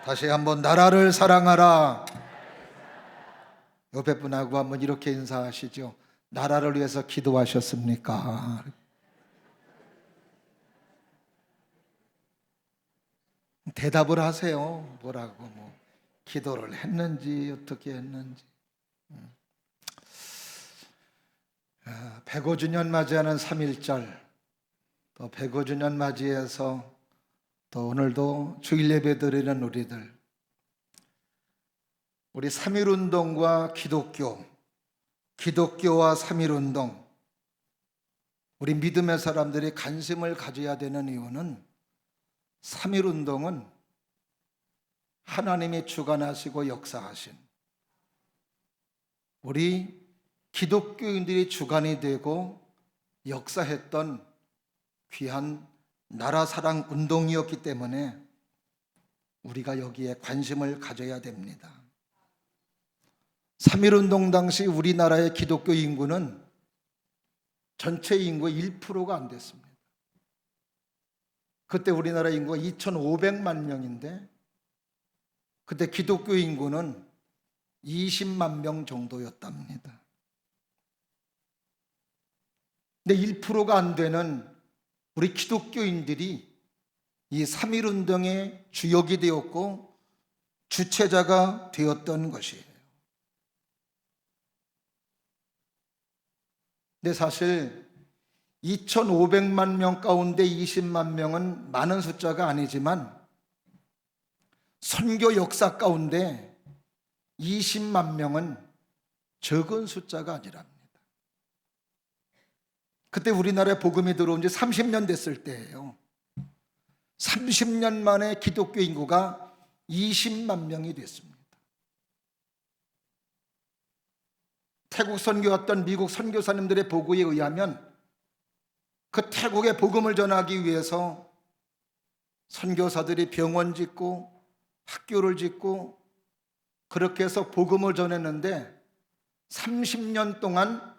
다시 한번 나라를 사랑하라. 옆에 분하고 한번 이렇게 인사하시죠. 나라를 위해서 기도하셨습니까? 대답을 하세요. 뭐라고 기도를 했는지 어떻게 했는지. 105주년 맞이하는 3.1절, 또 105주년 맞이해서 또 오늘도 주일 예배 드리는 우리들, 우리 3.1운동과 기독교와 3.1운동, 우리 믿음의 사람들이 관심을 가져야 되는 이유는 3.1운동은 하나님이 주관하시고 역사하신, 우리 기독교인들이 주관이 되고 역사했던 귀한 나라사랑 운동이었기 때문에 우리가 여기에 관심을 가져야 됩니다. 3.1운동 당시 우리나라의 기독교 인구는 전체 인구의 1%가 안 됐습니다. 그때 우리나라 인구가 2,500만 명인데 그때 기독교 인구는 20만 명 정도였답니다. 근데 1%가 안 되는 우리 기독교인들이 이 3.1운동의 주역이 되었고 주체자가 되었던 것이에요. 근데 사실 2,500만 명 가운데 20만 명은 많은 숫자가 아니지만 선교 역사 가운데 20만 명은 적은 숫자가 아니랍니다. 그때 우리나라에 복음이 들어온 지 30년 됐을 때예요. 30년 만에 기독교 인구가 20만 명이 됐습니다. 태국 선교 왔던 미국 선교사님들의 보고에 의하면 그 태국에 복음을 전하기 위해서 선교사들이 병원 짓고 학교를 짓고 그렇게 해서 복음을 전했는데 30년 동안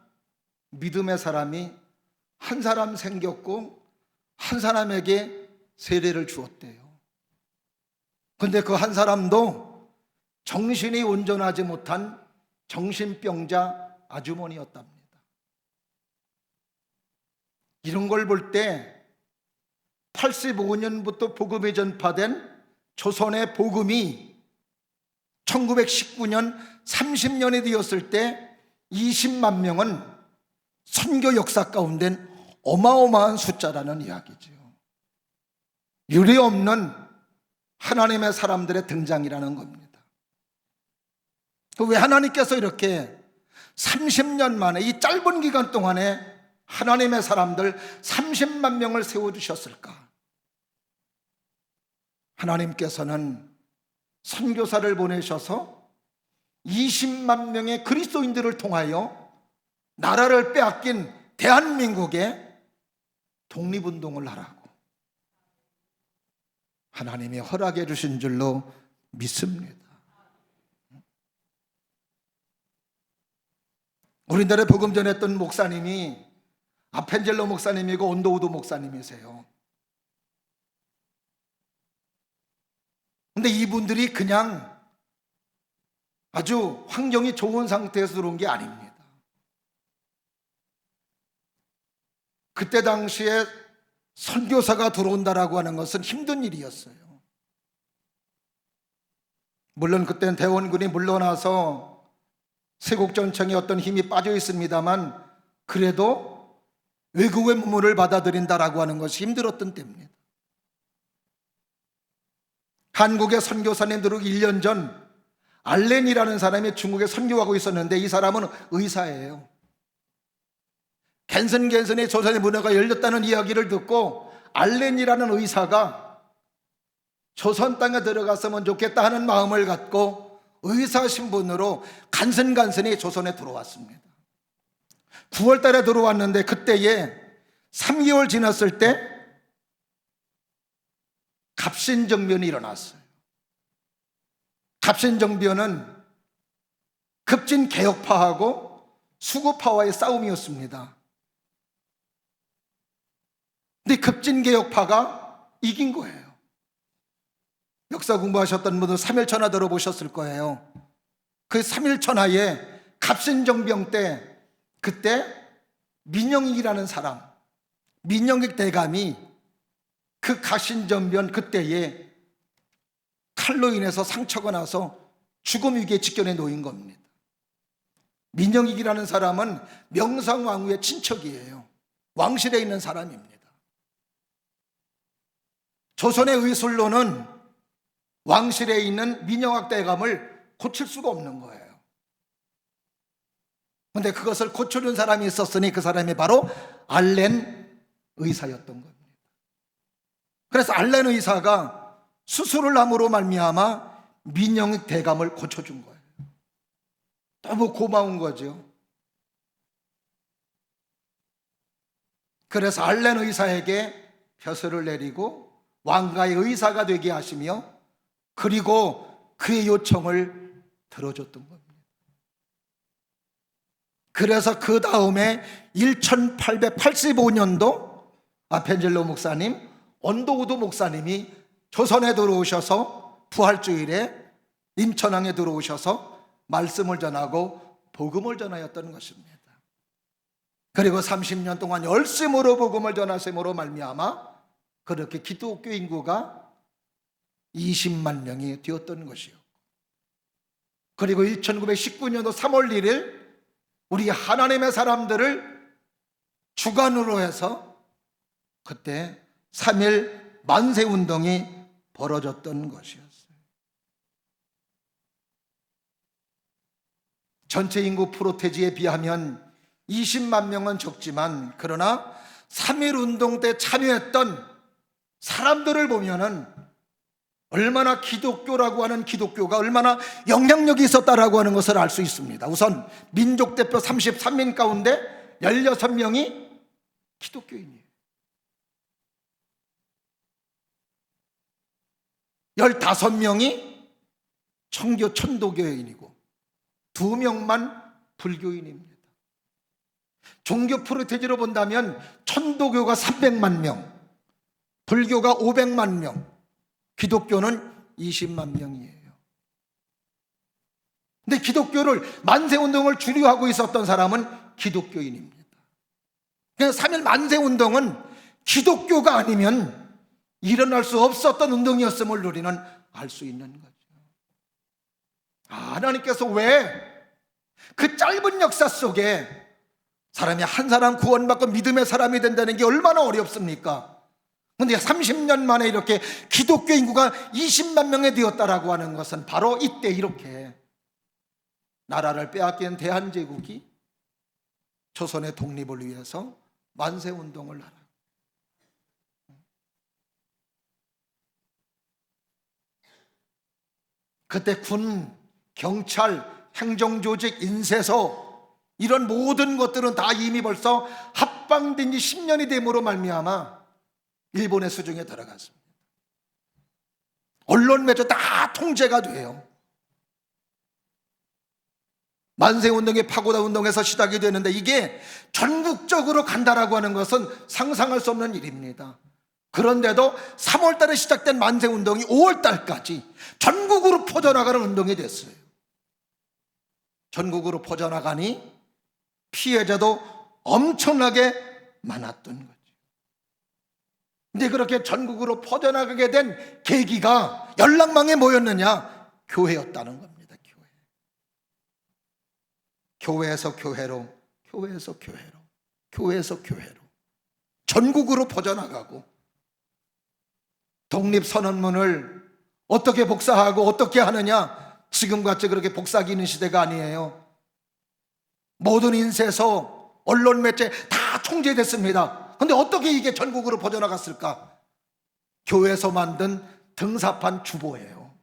믿음의 사람이 한 사람 생겼고 한 사람에게 세례를 주었대요. 그런데 그 한 사람도 정신이 온전하지 못한 정신병자 아주머니였답니다. 이런 걸 볼 때 85년부터 복음이 전파된 조선의 복음이 1919년 30년이 되었을 때 20만 명은 선교 역사 가운데 어마어마한 숫자라는 이야기죠. 유례없는 하나님의 사람들의 등장이라는 겁니다. 왜 하나님께서 이렇게 30년 만에 이 짧은 기간 동안에 하나님의 사람들 30만 명을 세워주셨을까? 하나님께서는 선교사를 보내셔서 20만 명의 그리스도인들을 통하여 나라를 빼앗긴 대한민국에 독립운동을 하라고 하나님이 허락해 주신 줄로 믿습니다. 우리나라에 복음 전했던 목사님이 아펜젤로 목사님이고 온도우드 목사님이세요. 근데 이분들이 그냥 아주 환경이 좋은 상태에서 들어온 게 아닙니다. 그때 당시에 선교사가 들어온다라고 하는 것은 힘든 일이었어요. 물론 그때는 대원군이 물러나서 세국전청에 어떤 힘이 빠져 있습니다만 그래도 외국의 문물을 받아들인다라고 하는 것이 힘들었던 때입니다. 한국의 선교사님들은 1년 전 알렌이라는 사람이 중국에 선교하고 있었는데 이 사람은 의사예요. 갠슨갠슨의 조선의 문화가 열렸다는 이야기를 듣고 알렌이라는 의사가 조선 땅에 들어갔으면 좋겠다 하는 마음을 갖고 의사 신분으로 간선간선히 조선에 들어왔습니다. 9월 달에 들어왔는데 그때에 3개월 지났을 때 갑신정변이 일어났어요. 갑신정변은 급진개혁파하고 수구파와의 싸움이었습니다. 근데 급진개혁파가 이긴 거예요. 역사 공부하셨던 분들 삼일천하 들어보셨을 거예요. 그 삼일천하에 갑신정병 때, 그때 민영익이라는 사람, 민영익 대감이 그 갑신정변 그때에 칼로 인해서 상처가 나서 죽음 위기에 직전에 놓인 겁니다. 민영익이라는 사람은 명상왕후의 친척이에요. 왕실에 있는 사람입니다. 조선의 의술로는 왕실에 있는 민영학 대감을 고칠 수가 없는 거예요. 그런데 그것을 고쳐준 사람이 있었으니 그 사람이 바로 알렌 의사였던 겁니다. 그래서 알렌 의사가 수술을 함으로 말미암아 민영익 대감을 고쳐준 거예요. 너무 고마운 거죠. 그래서 알렌 의사에게 벼슬을 내리고 왕가의 의사가 되게 하시며, 그리고 그의 요청을 들어줬던 겁니다. 그래서 그 다음에 1885년도 아펜젤로 목사님, 언도우도 목사님이 조선에 들어오셔서 부활주일에 인천항에 들어오셔서 말씀을 전하고 복음을 전하였던 것입니다. 그리고 30년 동안 열심으로 복음을 전하심으로 말미암아 그렇게 기독교 인구가 20만 명이 되었던 것이요. 그리고 1919년도 3월 1일 우리 하나님의 사람들을 주관으로 해서 그때 3.1 만세운동이 벌어졌던 것이었어요. 전체 인구 프로테지에 비하면 20만 명은 적지만, 그러나 3.1 운동 때 참여했던 사람들을 보면은 얼마나 기독교라고 하는 기독교가 얼마나 영향력이 있었다라고 하는 것을 알 수 있습니다. 우선 민족대표 33인 가운데 16명이 기독교인이에요. 15명이 청교 천도교인이고 2명만 불교인입니다. 종교 프로테지로 본다면 천도교가 300만 명, 불교가 500만 명, 기독교는 20만 명이에요. 근데 기독교를, 만세운동을 주류하고 있었던 사람은 기독교인입니다. 그래서 3.1 만세운동은 기독교가 아니면 일어날 수 없었던 운동이었음을 우리는 알 수 있는 거죠. 하나님께서 왜 그 짧은 역사 속에 사람이 한 사람 구원받고 믿음의 사람이 된다는 게 얼마나 어렵습니까? 그런데 30년 만에 이렇게 기독교 인구가 20만 명이 되었다라고 하는 것은 바로 이때 이렇게 나라를 빼앗긴 대한제국이 조선의 독립을 위해서 만세운동을 하라. 그때 군, 경찰, 행정조직, 인쇄소 이런 모든 것들은 다 이미 벌써 합방된 지 10년이 됨으로 말미암아 일본의 수중에 들어갔습니다. 언론 매체 다 통제가 돼요. 만세운동이 파고다 운동에서 시작이 되는데 이게 전국적으로 간다라고 하는 것은 상상할 수 없는 일입니다. 그런데도 3월 달에 시작된 만세운동이 5월 달까지 전국으로 퍼져나가는 운동이 됐어요. 전국으로 퍼져나가니 피해자도 엄청나게 많았던 거죠. 근데 그렇게 전국으로 퍼져나가게 된 계기가 연락망에 뭐였느냐? 교회였다는 겁니다. 교회에서 교회로, 교회에서 교회로, 교회에서 교회로 전국으로 퍼져나가고, 독립선언문을 어떻게 복사하고 어떻게 하느냐? 지금같이 그렇게 복사기 있는 시대가 아니에요. 모든 인쇄소, 언론 매체 다 통제됐습니다. 그런데 어떻게 이게 전국으로 퍼져나갔을까? 교회에서 만든 등사판 주보예요.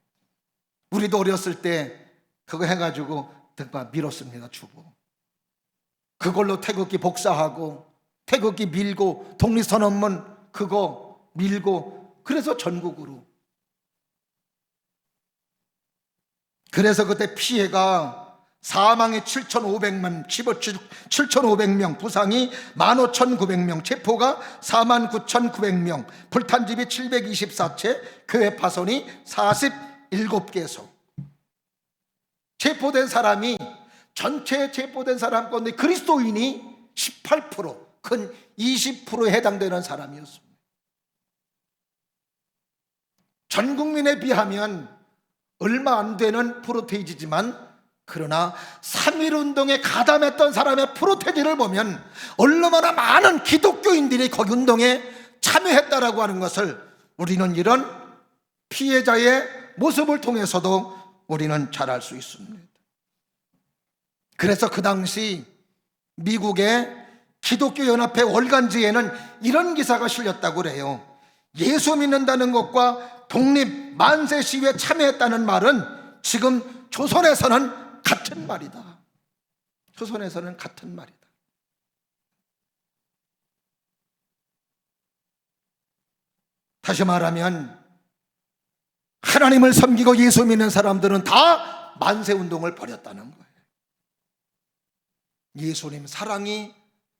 우리도 어렸을 때 그거 해가지고 등판 밀었습니다. 주보. 그걸로 태극기 복사하고 태극기 밀고 독립선언문 그거 밀고, 그래서 전국으로. 그래서 그때 피해가 사망이 7,500명, 7,500명, 부상이 15,900명, 체포가 49,900명, 불탄 집이 724채, 교회 파손이 47개소. 체포된 사람이 전체 체포된 사람 가운데 그리스도인이 18%, 근 20%에 해당되는 사람이었습니다. 전 국민에 비하면 얼마 안 되는 프로테이지지만, 그러나 3.1운동에 가담했던 사람의 프로테이지를 보면 얼마나 많은 기독교인들이 거기 운동에 참여했다라고 하는 것을 우리는 이런 피해자의 모습을 통해서도 우리는 잘 알 수 있습니다. 그래서 그 당시 미국의 기독교연합회 월간지에는 이런 기사가 실렸다고 그래요. 예수 믿는다는 것과 독립 만세 시위에 참여했다는 말은 지금 조선에서는 같은 말이다. 조선에서는 같은 말이다. 다시 말하면 하나님을 섬기고 예수 믿는 사람들은 다 만세운동을 벌였다는 거예요. 예수님 사랑이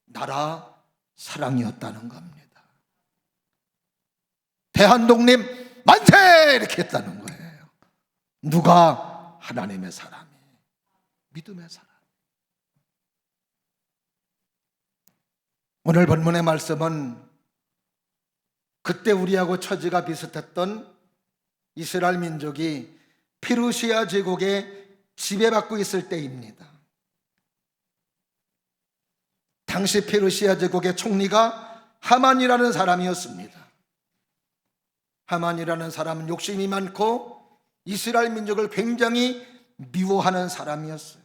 나라 사랑이었다는 겁니다. 대한독립 만세! 이렇게 했다는 거예요. 누가? 하나님의 사람이, 믿음의 사람. 오늘 본문의 말씀은 그때 우리하고 처지가 비슷했던 이스라엘 민족이 페르시아 제국에 지배받고 있을 때입니다. 당시 페르시아 제국의 총리가 하만이라는 사람이었습니다. 하만이라는 사람은 욕심이 많고 이스라엘 민족을 굉장히 미워하는 사람이었어요.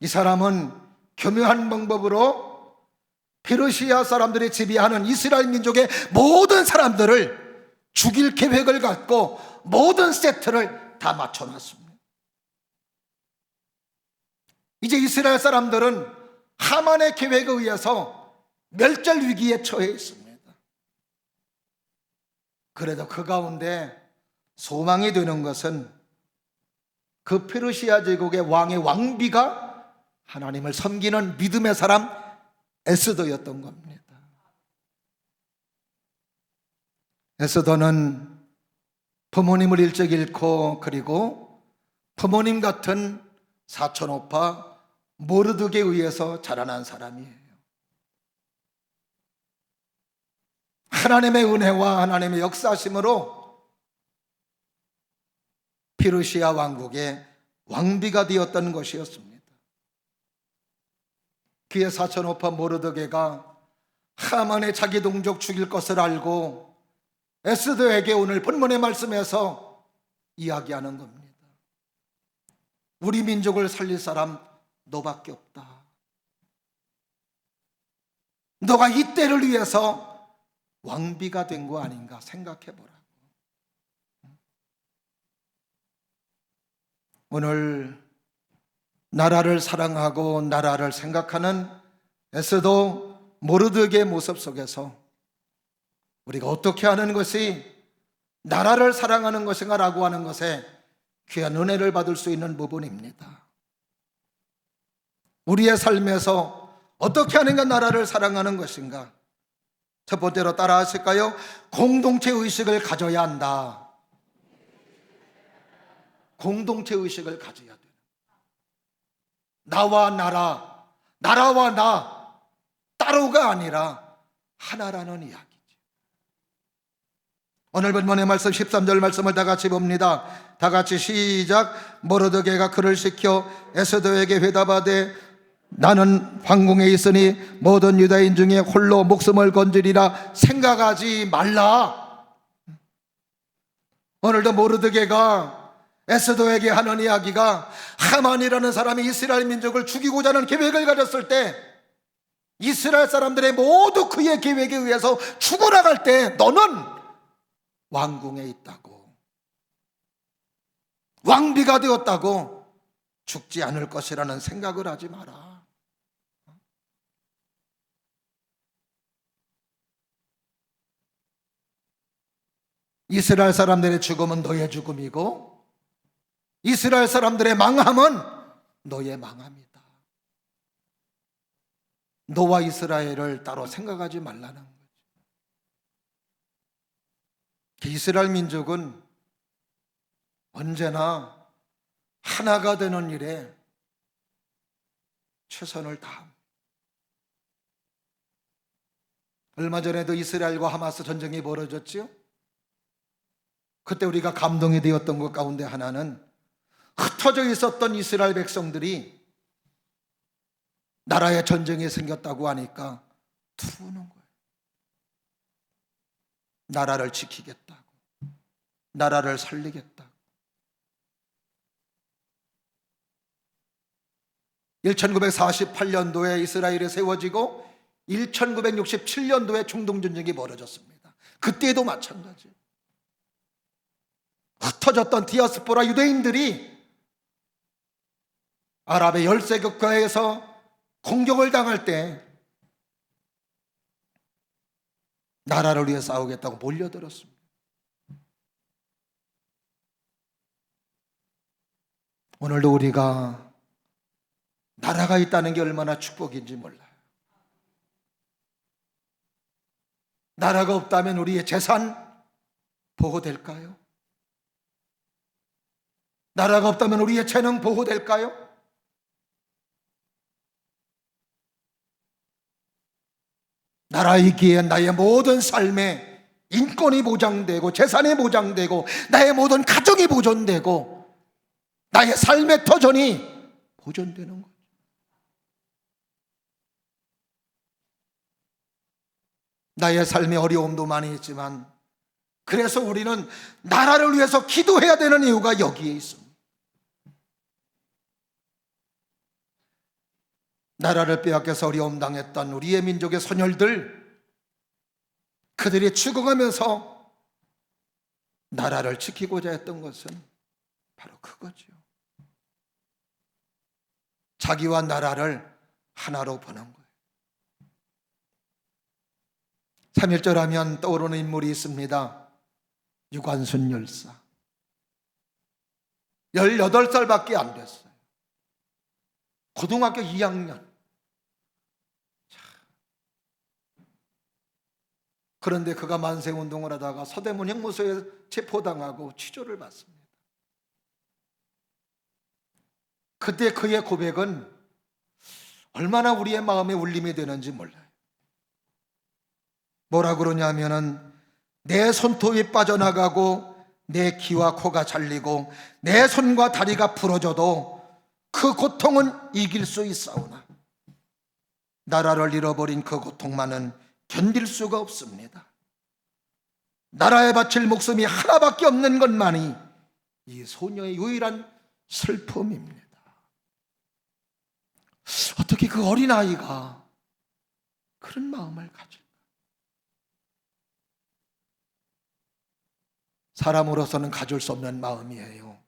이 사람은 교묘한 방법으로 페르시아 사람들이 지배하는 이스라엘 민족의 모든 사람들을 죽일 계획을 갖고 모든 세트를 다 맞춰놨습니다. 이제 이스라엘 사람들은 하만의 계획에 의해서 멸절 위기에 처해 있습니다. 그래도 그 가운데 소망이 되는 것은 그 페르시아 제국의 왕의 왕비가 하나님을 섬기는 믿음의 사람 에스더였던 겁니다. 에스더는 부모님을 일찍 잃고 그리고 부모님 같은 사촌오빠 모르드게에 의해서 자라난 사람이에요. 하나님의 은혜와 하나님의 역사심으로 페르시아 왕국의 왕비가 되었던 것이었습니다. 그의 사촌오빠 모르드게가 하만의 자기 동족 죽일 것을 알고 에스더에게 오늘 본문의 말씀에서 이야기하는 겁니다. 우리 민족을 살릴 사람 너밖에 없다. 너가 이 때를 위해서 왕비가 된 거 아닌가 생각해 보라고. 오늘 나라를 사랑하고 나라를 생각하는 에스더 모르드게의 모습 속에서 우리가 어떻게 하는 것이 나라를 사랑하는 것인가 라고 하는 것에 귀한 은혜를 받을 수 있는 부분입니다. 우리의 삶에서 어떻게 하는가 나라를 사랑하는 것인가? 첫 번째로 따라 하실까요? 공동체 의식을 가져야 한다. 공동체 의식을 가져야 돼요. 나와 나라, 나라와 나 따로가 아니라 하나라는 이야기죠. 오늘 본문의 말씀 13절 말씀을 다 같이 봅니다. 다 같이 시작. 모르드게가 그를 시켜 에스더에게 회답하되 나는 황궁에 있으니 모든 유다인 중에 홀로 목숨을 건지리라 생각하지 말라. 오늘도 모르드게가 에스더에게 하는 이야기가 하만이라는 사람이 이스라엘 민족을 죽이고자 하는 계획을 가졌을 때 이스라엘 사람들의 모두 그의 계획에 의해서 죽어나갈 때 너는 왕궁에 있다고, 왕비가 되었다고 죽지 않을 것이라는 생각을 하지 마라. 이스라엘 사람들의 죽음은 너의 죽음이고 이스라엘 사람들의 망함은 너의 망함이다. 너와 이스라엘을 따로 생각하지 말라는 거죠. 이스라엘 민족은 언제나 하나가 되는 일에 최선을 다합니다. 얼마 전에도 이스라엘과 하마스 전쟁이 벌어졌죠. 그때 우리가 감동이 되었던 것 가운데 하나는 흩어져 있었던 이스라엘 백성들이 나라에 전쟁이 생겼다고 하니까 투는 거예요. 나라를 지키겠다고, 나라를 살리겠다고. 1948년도에 이스라엘이 세워지고 1967년도에 중동전쟁이 벌어졌습니다. 그때도 마찬가지예요. 흩어졌던 디아스포라 유대인들이 아랍의 13 국가에서 공격을 당할 때 나라를 위해 싸우겠다고 몰려들었습니다. 오늘도 우리가 나라가 있다는 게 얼마나 축복인지 몰라요. 나라가 없다면 우리의 재산 보호될까요? 나라가 없다면 우리의 재능 보호될까요? 나라 있기에 나의 모든 삶에 인권이 보장되고 재산이 보장되고 나의 모든 가정이 보존되고 나의 삶의 터전이 보존되는 거예요. 나의 삶의 어려움도 많이 있지만 그래서 우리는 나라를 위해서 기도해야 되는 이유가 여기에 있습니다. 나라를 빼앗겨서 어려움 당했던 우리의 민족의 선열들, 그들이 죽어가면서 나라를 지키고자 했던 것은 바로 그거죠. 자기와 나라를 하나로 보는 거예요. 3.1절 하면 떠오르는 인물이 있습니다. 유관순 열사. 18살밖에 안 됐어요. 고등학교 2학년. 그런데 그가 만세운동을 하다가 서대문 형무소에 체포당하고 취조를 받습니다. 그때 그의 고백은 얼마나 우리의 마음에 울림이 되는지 몰라요. 뭐라 그러냐면은 내 손톱이 빠져나가고 내 귀와 코가 잘리고 내 손과 다리가 부러져도 그 고통은 이길 수 있사오나 나라를 잃어버린 그 고통만은 견딜 수가 없습니다. 나라에 바칠 목숨이 하나밖에 없는 것만이 이 소녀의 유일한 슬픔입니다. 어떻게 그 어린아이가 그런 마음을 가질까? 사람으로서는 가질 수 없는 마음이에요.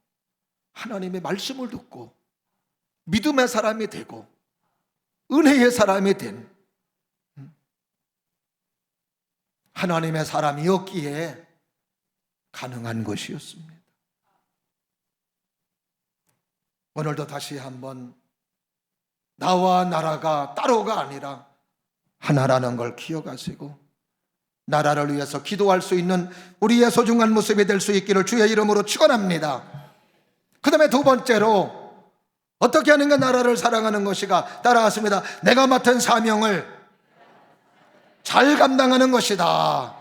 하나님의 말씀을 듣고 믿음의 사람이 되고 은혜의 사람이 된 하나님의 사람이었기에 가능한 것이었습니다. 오늘도 다시 한번 나와 나라가 따로가 아니라 하나라는 걸 기억하시고 나라를 위해서 기도할 수 있는 우리의 소중한 모습이 될 수 있기를 주의 이름으로 축원합니다. 그 다음에 두 번째로 어떻게 하는 게 나라를 사랑하는 것이가 따라왔습니다. 내가 맡은 사명을 잘 감당하는 것이다.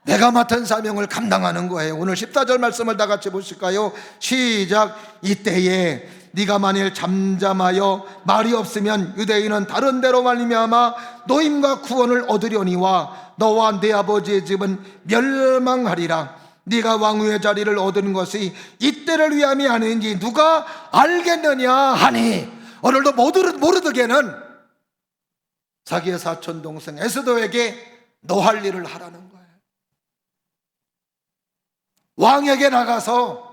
내가 맡은 사명을 감당하는 거예요. 오늘 14절 말씀을 다 같이 보실까요? 시작. 이때에 네가 만일 잠잠하여 말이 없으면 유대인은 다른 데로 말미암아 노임과 구원을 얻으려니와 너와 네 아버지의 집은 멸망하리라. 네가 왕후의 자리를 얻은 것이 이때를 위함이 아닌지 누가 알겠느냐 하니, 오늘도 모르드게는 자기의 사촌 동생 에스더에게 너 할 일을 하라는 거예요. 왕에게 나가서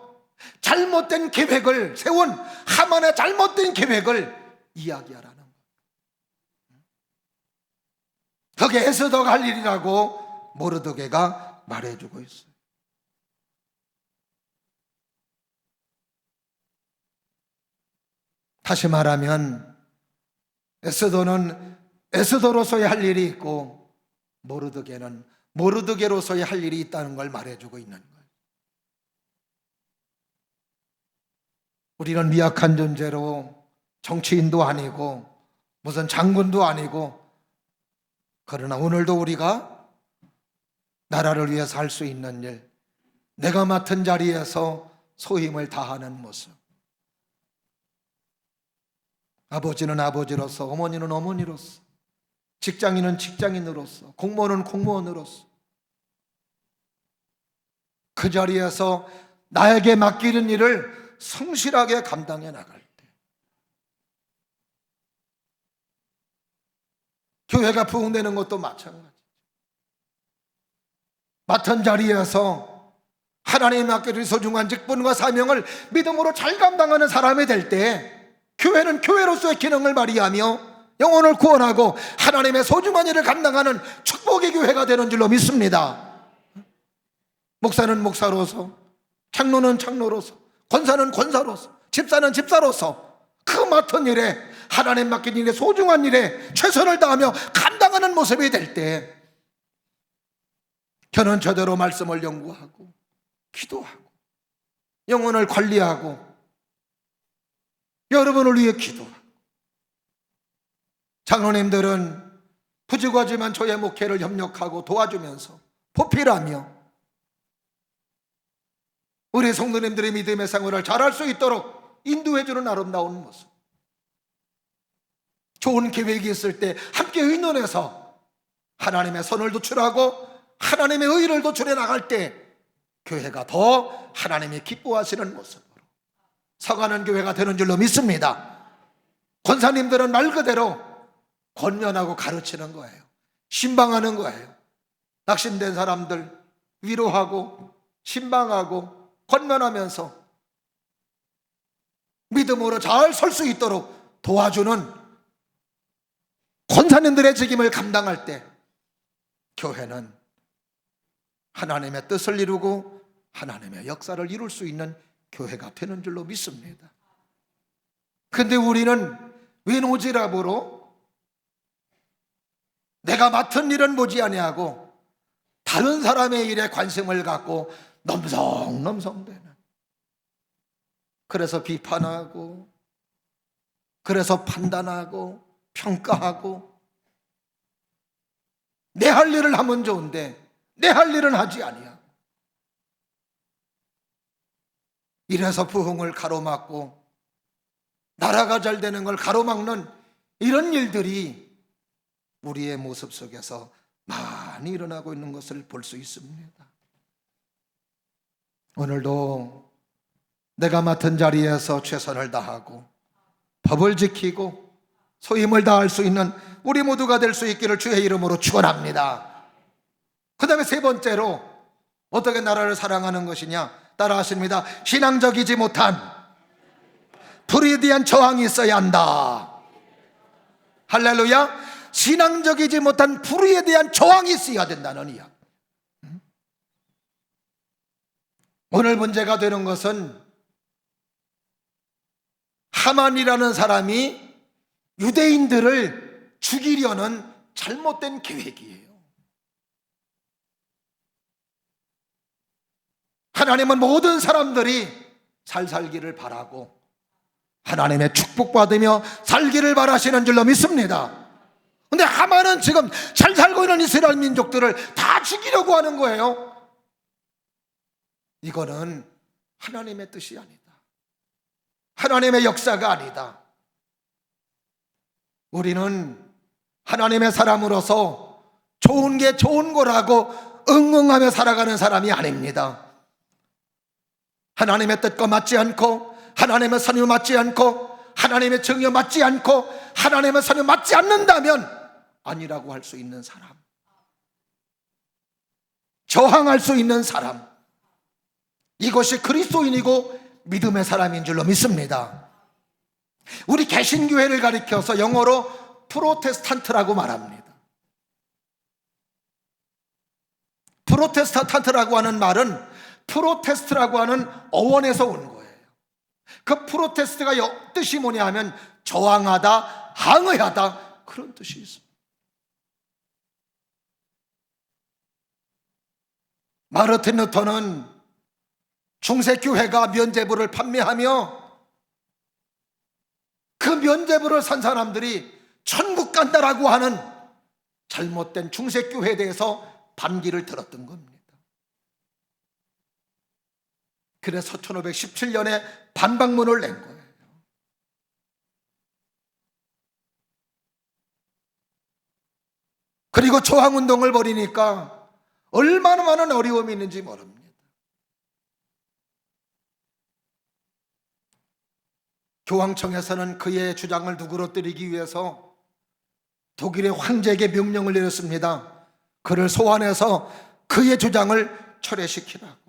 잘못된 계획을 세운 하만의 잘못된 계획을 이야기하라는 거예요. 그게 에스더가 할 일이라고 모르드게가 말해주고 있어요. 다시 말하면 에스더는 에스더로서의 할 일이 있고 모르드게는 모르드게로서의 할 일이 있다는 걸 말해주고 있는 거예요. 우리는 미약한 존재로 정치인도 아니고 무슨 장군도 아니고, 그러나 오늘도 우리가 나라를 위해서 할 수 있는 일, 내가 맡은 자리에서 소임을 다하는 모습, 아버지는 아버지로서, 어머니는 어머니로서, 직장인은 직장인으로서, 공무원은 공무원으로서 그 자리에서 나에게 맡기는 일을 성실하게 감당해 나갈 때, 교회가 부흥되는 것도 마찬가지. 맡은 자리에서 하나님이 맡겨준 소중한 직분과 사명을 믿음으로 잘 감당하는 사람이 될 때 교회는 교회로서의 기능을 발휘하며 영혼을 구원하고 하나님의 소중한 일을 감당하는 축복의 교회가 되는 줄로 믿습니다. 목사는 목사로서, 장로는 장로로서, 권사는 권사로서, 집사는 집사로서 그 맡은 일에, 하나님 맡긴 일에, 소중한 일에 최선을 다하며 감당하는 모습이 될 때 저는 저대로 말씀을 연구하고 기도하고 영혼을 관리하고 여러분을 위해 기도하고, 장로님들은 부족하지만 저의 목회를 협력하고 도와주면서 보필하며 우리 성도님들의 믿음의 생활을 잘할 수 있도록 인도해주는 아름다운 모습, 좋은 계획이 있을 때 함께 의논해서 하나님의 선을 도출하고 하나님의 의를 도출해 나갈 때 교회가 더 하나님이 기뻐하시는 모습으로 서가는 교회가 되는 줄로 믿습니다. 권사님들은 말 그대로 권면하고 가르치는 거예요. 신방하는 거예요. 낙심된 사람들 위로하고 신방하고 권면하면서 믿음으로 잘 설 수 있도록 도와주는 권사님들의 책임을 감당할 때 교회는 하나님의 뜻을 이루고 하나님의 역사를 이룰 수 있는 교회가 되는 줄로 믿습니다. 그런데 우리는 웬 오지랖으로 내가 맡은 일은 보지 아니하고 다른 사람의 일에 관심을 갖고 넘성넘성대는, 그래서 비판하고, 그래서 판단하고 평가하고, 내 할 일을 하면 좋은데 내 할 일은 하지 아니하고, 이래서 부흥을 가로막고 나라가 잘 되는 걸 가로막는 이런 일들이 우리의 모습 속에서 많이 일어나고 있는 것을 볼 수 있습니다. 오늘도 내가 맡은 자리에서 최선을 다하고 법을 지키고 소임을 다할 수 있는 우리 모두가 될 수 있기를 주의 이름으로 축원합니다. 그 다음에 세 번째로 어떻게 나라를 사랑하는 것이냐, 따라 하십니다. 신앙적이지 못한 불의에 대한 저항이 있어야 한다. 할렐루야. 신앙적이지 못한 불의에 대한 저항이 있어야 된다는 이야기. 오늘 문제가 되는 것은 하만이라는 사람이 유대인들을 죽이려는 잘못된 계획이에요. 하나님은 모든 사람들이 잘 살기를 바라고 하나님의 축복받으며 살기를 바라시는 줄로 믿습니다. 그런데 하만은 지금 잘 살고 있는 이스라엘 민족들을 다 죽이려고 하는 거예요. 이거는 하나님의 뜻이 아니다. 하나님의 역사가 아니다. 우리는 하나님의 사람으로서 좋은 게 좋은 거라고 응응하며 살아가는 사람이 아닙니다. 하나님의 뜻과 맞지 않고 하나님의 선이 맞지 않고 하나님의 정의에 맞지 않고 하나님의 선에 맞지 않는다면 아니라고 할 수 있는 사람, 저항할 수 있는 사람, 이것이 그리스도인이고 믿음의 사람인 줄로 믿습니다. 우리 개신교회를 가리켜서 영어로 프로테스탄트라고 말합니다. 프로테스탄트라고 하는 말은 프로테스트라고 하는 어원에서 온 거예요. 그 프로테스트가 뜻이 뭐냐 하면 저항하다, 항의하다, 그런 뜻이 있습니다. 마르틴 루터는 중세교회가 면죄부를 판매하며 그 면죄부를 산 사람들이 천국 간다라고 하는 잘못된 중세교회에 대해서 반기를 들었던 겁니다. 그래서 1517년에 반박문을 낸 거예요. 그리고 저항운동을 벌이니까 얼마나 많은 어려움이 있는지 모릅니다. 교황청에서는 그의 주장을 누그러뜨리기 위해서 독일의 황제에게 명령을 내렸습니다. 그를 소환해서 그의 주장을 철회시키라고.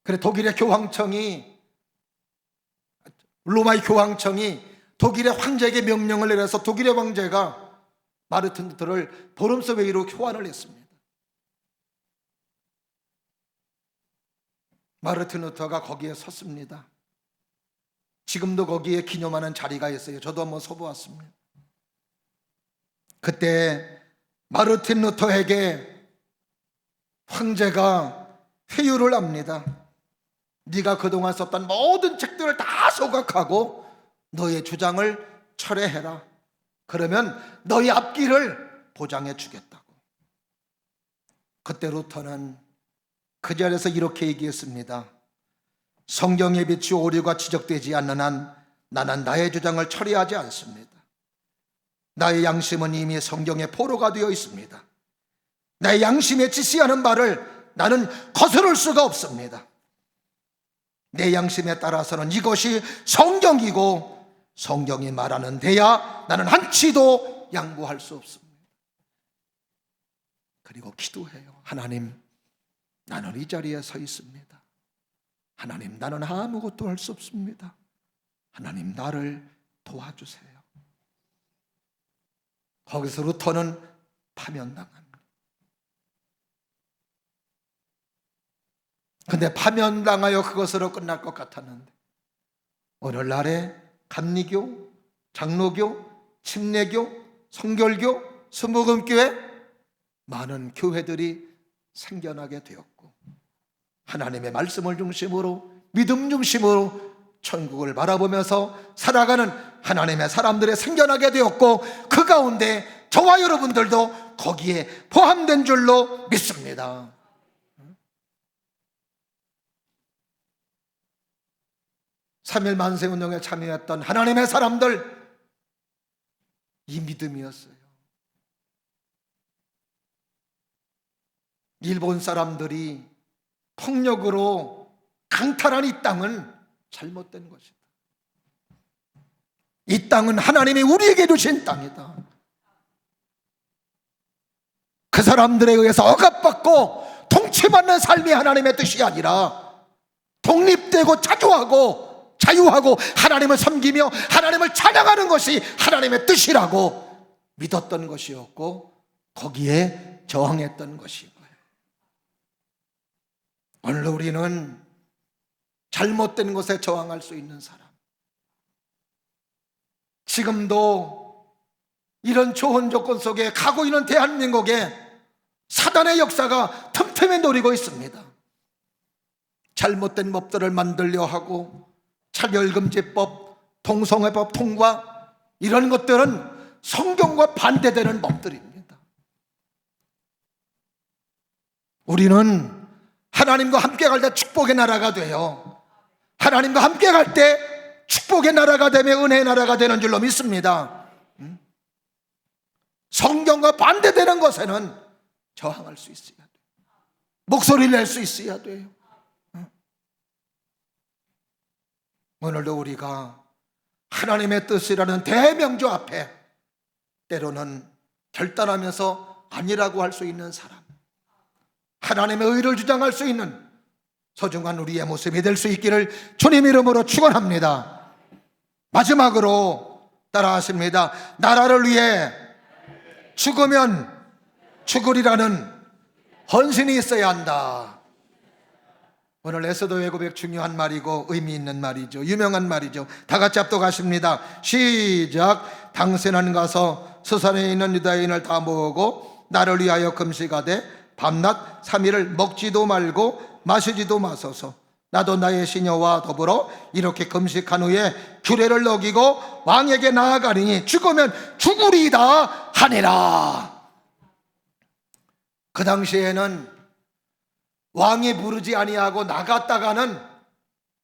그래 독일의 교황청이, 로마의 교황청이 독일의 황제에게 명령을 내려서 독일의 황제가 마르틴 루터를 보름스 회의로 소환을 했습니다. 마르틴 루터가 거기에 섰습니다. 지금도 거기에 기념하는 자리가 있어요. 저도 한번 서보았습니다. 그때 마르틴 루터에게 황제가 회유를 합니다. 네가 그동안 썼던 모든 책들을 다 소각하고 너의 주장을 철회해라. 그러면 너의 앞길을 보장해 주겠다고. 그때 루터는 그 자리에서 이렇게 얘기했습니다. 성경에 비추 오류가 지적되지 않는 한 나는 나의 주장을 철회하지 않습니다. 나의 양심은 이미 성경에 포로가 되어 있습니다. 나의 양심에 지시하는 바를 나는 거스를 수가 없습니다. 내 양심에 따라서는 이것이 성경이고 성경이 말하는 데야 나는 한치도 양보할 수 없습니다. 그리고 기도해요. 하나님, 나는 이 자리에 서 있습니다. 하나님, 나는 아무것도 할 수 없습니다. 하나님, 나를 도와주세요. 거기서 루터는 파면당합니다. 근데 파면당하여 그것으로 끝날 것 같았는데 오늘날에 감리교, 장로교, 침례교, 성결교, 순복음교회 많은 교회들이 생겨나게 되었고 하나님의 말씀을 중심으로 믿음 중심으로 천국을 바라보면서 살아가는 하나님의 사람들이 생겨나게 되었고 그 가운데 저와 여러분들도 거기에 포함된 줄로 믿습니다. 삼일 만세운동에 참여했던 하나님의 사람들, 이 믿음이었어요. 일본 사람들이 폭력으로 강탈한 이 땅은 잘못된 것이다. 이 땅은 하나님이 우리에게 주신 땅이다. 그 사람들에 의해서 억압받고 통치받는 삶이 하나님의 뜻이 아니라 독립되고 자유하고 하나님을 섬기며 하나님을 찬양하는 것이 하나님의 뜻이라고 믿었던 것이었고 거기에 저항했던 것인 거예요. 오늘 우리는 잘못된 것에 저항할 수 있는 사람, 지금도 이런 좋은 조건 속에 가고 있는 대한민국에 사단의 역사가 틈틈이 노리고 있습니다. 잘못된 법들을 만들려 하고 차별금지법, 동성애법 통과, 이런 것들은 성경과 반대되는 법들입니다. 우리는 하나님과 함께 갈 때 축복의 나라가 돼요. 하나님과 함께 갈 때 축복의 나라가 되며 은혜의 나라가 되는 줄로 믿습니다. 성경과 반대되는 것에는 저항할 수 있어야 돼요. 목소리를 낼 수 있어야 돼요. 오늘도 우리가 하나님의 뜻이라는 대명조 앞에 때로는 결단하면서 아니라고 할 수 있는 사람, 하나님의 의를 주장할 수 있는 소중한 우리의 모습이 될 수 있기를 주님 이름으로 축원합니다. 마지막으로 따라하십니다. 나라를 위해 죽으면 죽으리라는 헌신이 있어야 한다. 오늘 에스더의 고백 중요한 말이고 의미 있는 말이죠. 유명한 말이죠. 다 같이 합독하십니다. 시작. 당신은 가서 스산에 있는 유다인을 다 모으고 나를 위하여 금식하되 밤낮 3일을 먹지도 말고 마시지도 마소서. 나도 나의 시녀와 더불어 이렇게 금식한 후에 규례를 어기고 왕에게 나아가리니 죽으면 죽으리이다 하니라. 그 당시에는 왕이 부르지 아니하고 나갔다가는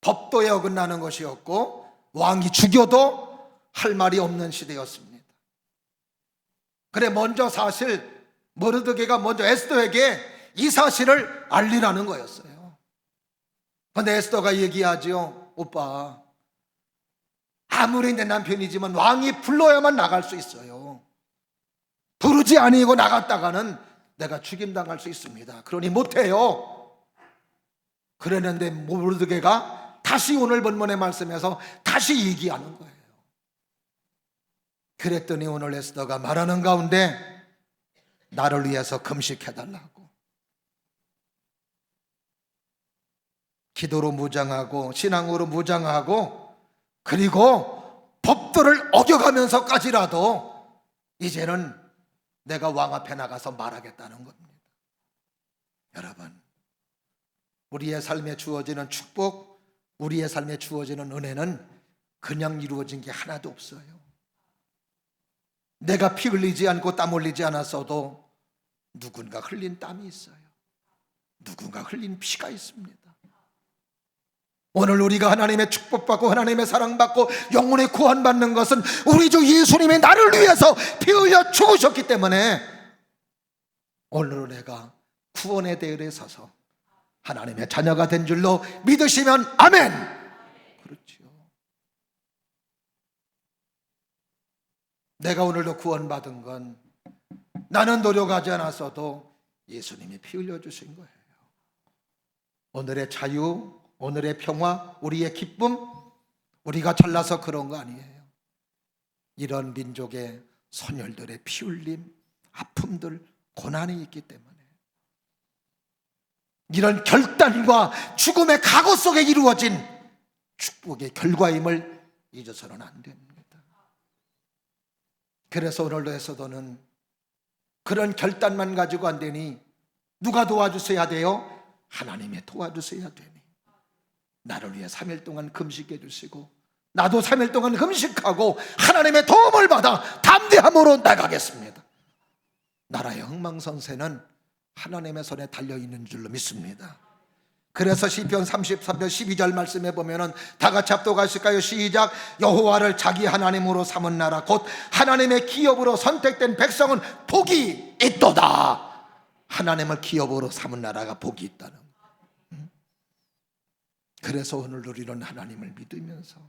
법도에 어긋나는 것이었고 왕이 죽여도 할 말이 없는 시대였습니다. 그래 먼저 사실 모르드게가 먼저 에스더에게 이 사실을 알리라는 거였어요. 그런데 에스더가 얘기하죠. 오빠, 아무리 내 남편이지만 왕이 불러야만 나갈 수 있어요. 부르지 아니고 나갔다가는 내가 죽임당할 수 있습니다. 그러니 못해요. 그랬는데 모르드게가 다시 오늘 본문의 말씀에서 다시 얘기하는 거예요. 그랬더니 오늘 에스더가 말하는 가운데 나를 위해서 금식해달라고, 기도로 무장하고 신앙으로 무장하고 그리고 법도를 어겨가면서까지라도 이제는 내가 왕 앞에 나가서 말하겠다는 겁니다. 여러분, 우리의 삶에 주어지는 축복, 우리의 삶에 주어지는 은혜는 그냥 이루어진 게 하나도 없어요. 내가 피 흘리지 않고 땀 흘리지 않았어도 누군가 흘린 땀이 있어요. 누군가 흘린 피가 있습니다. 오늘 우리가 하나님의 축복받고 하나님의 사랑받고 영혼의 구원받는 것은 우리 주 예수님이 나를 위해서 피 흘려 죽으셨기 때문에 오늘 내가 구원의 대열에 서서 하나님의 자녀가 된 줄로 믿으시면 아멘. 그렇죠. 내가 오늘도 구원받은 건 나는 노력하지 않았어도 예수님이 피 흘려주신 거예요. 오늘의 자유, 오늘의 평화, 우리의 기쁨, 우리가 잘나서 그런 거 아니에요. 이런 민족의 선열들의 피 흘림, 아픔들, 고난이 있기 때문에 이런 결단과 죽음의 각오 속에 이루어진 축복의 결과임을 잊어서는 안 됩니다. 그래서 오늘도 에스더는 그런 결단만 가지고 안 되니 누가 도와주셔야 돼요? 하나님이 도와주셔야 되니 나를 위해 3일 동안 금식해 주시고 나도 3일 동안 금식하고 하나님의 도움을 받아 담대함으로 나가겠습니다. 나라의 흥망성쇠는 하나님의 손에 달려있는 줄로 믿습니다. 그래서 시편 33편 12절 말씀에 보면은 다 같이 합독하실까요? 시작. 여호와를 자기 하나님으로 삼은 나라 곧 하나님의 기업으로 선택된 백성은 복이 있도다. 하나님을 기업으로 삼은 나라가 복이 있다는 거예요. 그래서 오늘 우리는 하나님을 믿으면서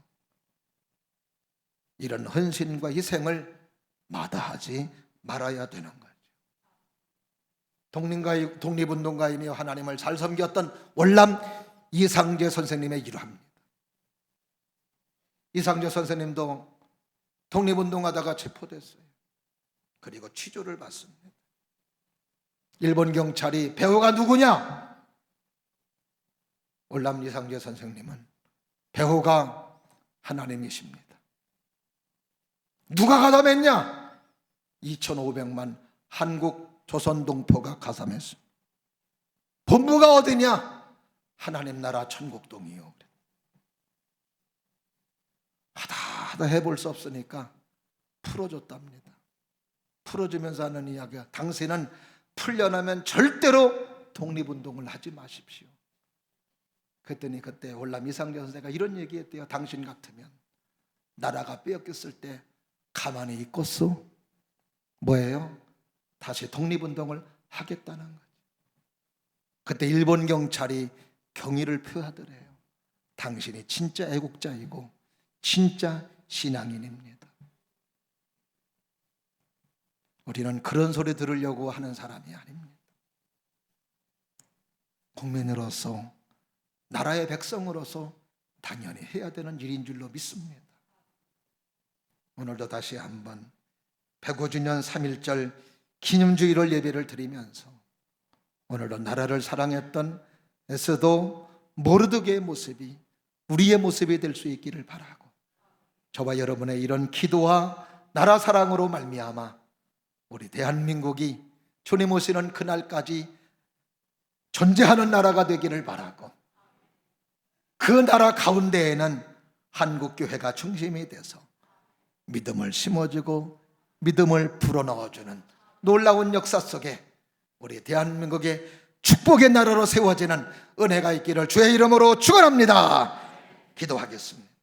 이런 헌신과 희생을 마다하지 말아야 되는 거예요. 독립운동가이며 하나님을 잘 섬겼던 월남 이상재 선생님의 일화입니다. 이상재 선생님도 독립운동하다가 체포됐어요. 그리고 취조를 받습니다. 일본 경찰이 배후가 누구냐? 월남 이상재 선생님은 배후가 하나님이십니다. 누가 가담했냐? 2,500만 한국 조선동포가 가담했습니다. 본부가 어디냐? 하나님 나라 천국동이요. 하다 해볼 수 없으니까 풀어줬답니다. 풀어주면서 하는 이야기가 당신은 풀려나면 절대로 독립운동을 하지 마십시오. 그랬더니 그때 월남 이상재 선생가 이런 얘기했대요. 당신 같으면 나라가 빼앗겼을 때 가만히 있겠소? 뭐예요? 다시 독립운동을 하겠다는 거죠. 그때 일본 경찰이 경의를 표하더래요. 당신이 진짜 애국자이고 진짜 신앙인입니다. 우리는 그런 소리 들으려고 하는 사람이 아닙니다. 국민으로서 나라의 백성으로서 당연히 해야 되는 일인 줄로 믿습니다. 오늘도 다시 한번 105주년 3.1절 기념주일을 예배를 드리면서 오늘도 나라를 사랑했던 에스더 모르드게의 모습이 우리의 모습이 될 수 있기를 바라고, 저와 여러분의 이런 기도와 나라 사랑으로 말미암아 우리 대한민국이 주님 오시는 그날까지 존재하는 나라가 되기를 바라고, 그 나라 가운데에는 한국교회가 중심이 돼서 믿음을 심어주고 믿음을 불어넣어주는 놀라운 역사 속에 우리 대한민국의 축복의 나라로 세워지는 은혜가 있기를 주의 이름으로 축원합니다. 기도하겠습니다.